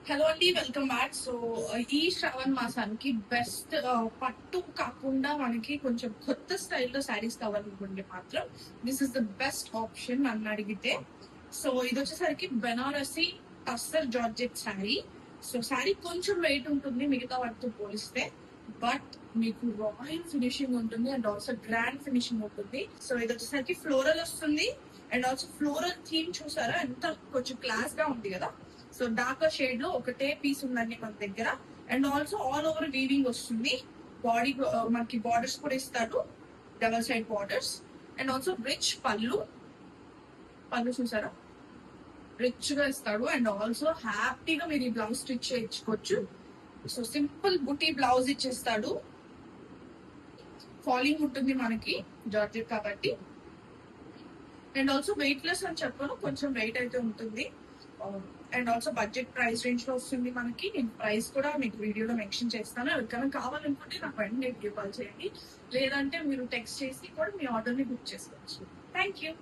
Hello అండి, welcome back. So ఈ శ్రావణ మాసానికి బెస్ట్ పట్టు కాకుండా మనకి కొంచెం కొత్త స్టైల్లో శారీస్ కావాలనుకుంటే మాత్రం this is the best option నన్ను అడిగితే. సో ఇది వచ్చేసరికి బెనారసి టస్సర్ జార్జెట్ శారీ. సో శారీ కొంచెం వెయిట్ ఉంటుంది మిగతా వాటితో పోలిస్తే, బట్ మీకు రాయల్ ఫినిషింగ్ ఉంటుంది అండ్ ఆల్సో గ్రాండ్ ఫినిషింగ్ ఉంటుంది. సో ఇది వచ్చేసరికి ఫ్లోరల్ వస్తుంది అండ్ ఆల్సో ఫ్లోరల్ థీమ్ చూసారా ఎంత కొంచెం క్లాస్ గా ఉంది కదా. సో డార్కర్ షేడ్ లో ఒకటే పీస్ ఉందండి మన దగ్గర and also all over weaving వస్తుంది. బాడీ మనకి బార్డర్స్ కూడా ఇస్తాడు, double side borders and also rich పళ్ళు. పళ్ళు చూసారా రిచ్ గా ఇస్తాడు అండ్ ఆల్సో హ్యాపీగా మీరు ఈ బ్లౌజ్ స్టిచ్ చేయించుకోవచ్చు. సో సింపుల్ బుటీ బ్లౌజ్ ఇచ్చేస్తాడు. ఫాలింగ్ ఉంటుంది మనకి జార్జెట్ కాబట్టి అండ్ ఆల్సో వెయిట్ లెస్ అని చెప్పను, కొంచెం వెయిట్ అయితే ఉంటుంది. And also budget price range లో వస్తుంది మనకి. నేను ప్రైస్ కూడా మీకు వీడియోలో మెన్షన్ చేస్తాను. ఎవరికైనా కావాలనుకుంటే నాకు వెంటనే వీడియో కాల్ చేయండి, లేదంటే మీరు టెక్స్ట్ చేసి కూడా మీ ఆర్డర్ ని బుక్ చేసుకోవచ్చు. Thank you.